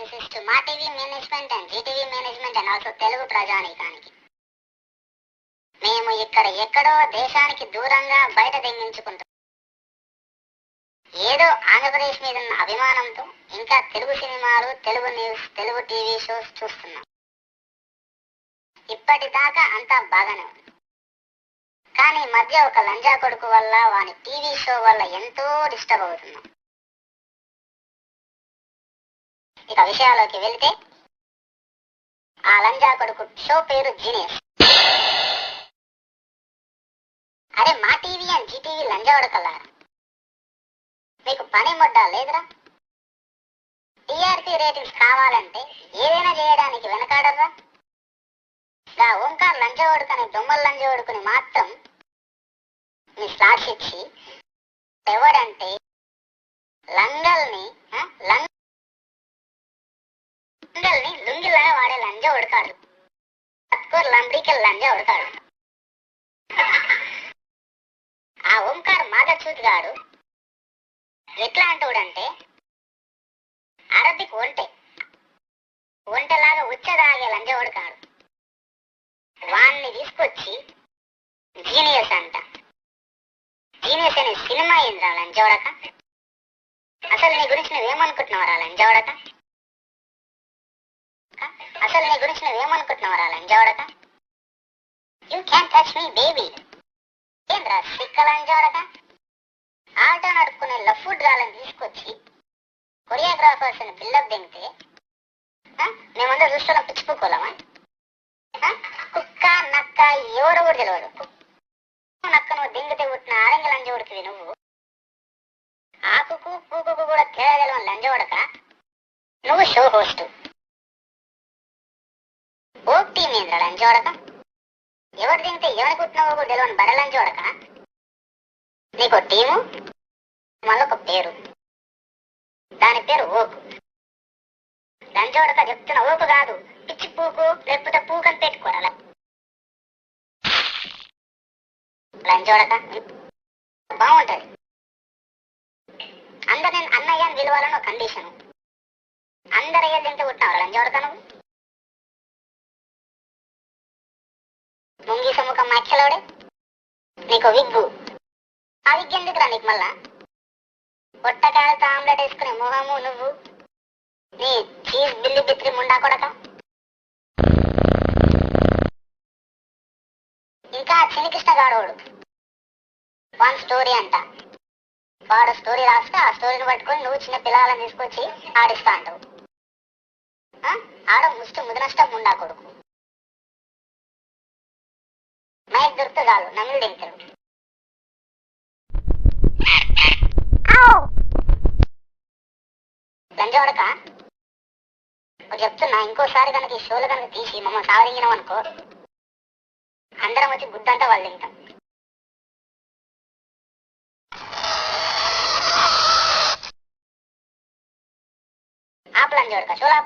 This is to Maa TV management and Zee TV management and also Telugu ప్రజానీకానికి. మేము ఇక్కడ ఎక్కడో దేశానికి దూరంగా బయట దెంగించుకుంటాం. ఏదో ఆంధ్రప్రదేశ్ మీద ఉన్న అభిమానంతో ఇంకా తెలుగు సినిమాలు, Telugu news, Telugu TV shows చూస్తున్నాం. ఇప్పటిదాకా అంతా బాగానే ఉంది. కానీ మధ్య ఒక లంజా కొడుకు వల్ల, వాని టీవీ షో వల్ల ఎంతో డిస్టర్బ్ అవుతున్నాం. ఇక విషయాల్లోకి వెళితే, ఆ లంజా కొడుకు షో పేరు జీనియస్. అరే మా టీవీ అండ్ జీటీవీ లంజా కొడకల్లారా, మీకు పని మొడ్డా లేదురా? టీఆర్పీ రేటింగ్స్ కావాలంటే ఏదైనా చేయడానికి వెనకాడరా? ఓంకార్ లంజ ఓడుకని, దొమ్మల లంజ ఓడుకుని మాత్రం మీ స్లాట్స్ ఇచ్చి ఎవడంటే లంగల్ని లుంగిలాగా వాడే లంజ ఉడకాడు, లంబడికల్ లంజ ఉడకాడు. ఆ ఓంకార్ మాగచూతిగాడు ఎట్లా అంటాడంటే, అరబిక్ ఒంటెలాగా ఉచ్చదాగే లంజ ఉడకాడు. వాణ్ణి తీసుకొచ్చి జీనియస్ అంట. జీనియస్ అనే సినిమా ఏంద్రా లంజోడక? అసలు నీ గురించి నువ్వేమనుకుంటున్నావరా లంజోడక? You can touch me baby. ఏంద్రా సిక్క లంజోడక? ఆటో నడుపుకునే లఫ్వుడ్ గాలని తీసుకొచ్చి కొరియోగ్రాఫర్స్ ని బిల్డప్ దింగితే మేమందరూ చూస్తున్నాం, పిచ్చిపోకోలేమా? కుక్క నక్క ఎవరు కూడా తెలియదు. నక్క నువ్వు దింగితే పుట్టిన ఆరంగ లంజోడికి నువ్వు. ఆకుకు పూకుకు కూడా తేడా తెలవని లంజోడక నువ్వు షో హోస్ట్. ఓ టీం ఏంద్ర లంజోడక? ఎవరు దింగితే ఎవరి కుట్టినవో కూడా తెలియని బడ లంజోడక. నీకు టీము, మళ్ళొక పేరు, దాని పేరు ఓకు. లంజోడక చెప్తున్న ఓకు కాదు, పిచ్చి పూకు లేకపోతే పూకని పెట్టుకోరాల. లంజోడక బాగుంటది. అందరు నేను అన్నయ్య అని విలువాలని ఒక కండిషను. అందరు అయ్యే తింటే పుట్టినావు లంజోడక నువ్వు. ముంగి సముఖం మచ్చలోడే నీకు విగ్గు. ఆ విగ్గు ఎందుకురా నీకు మళ్ళా? పొట్టకాయలతో ఆమ్లెట్ వేసుకునే మొహము నువ్వు, నీ చీజ్ బిల్లి బిత్రి ముండా కొడక. ఇంకా చిన్నకృష్ణ గాడోడు వన్ స్టోరీ అంట. వాడు స్టోరీ రాస్తే ఆ స్టోరీని పట్టుకొని నువ్వు చిన్న పిల్లలను తీసుకొచ్చి ఆడిస్తా అంటావు. ఆడ ముష్టి ముదనష్టం ముండా కొడుకు. మైక్ దొరికితే చాలు నమ్మిడు దింపుతాడు. లంజోడక చెప్తున్నా, ఇంకోసారి కనుక ఈ షోలు కనుక తీసి మమ్మల్ని సావరింగినాం అనుకో, అందరం వచ్చి గుద్దంతా వాళ్ళు తింటాం. ఆప్ లంజోడక షోలా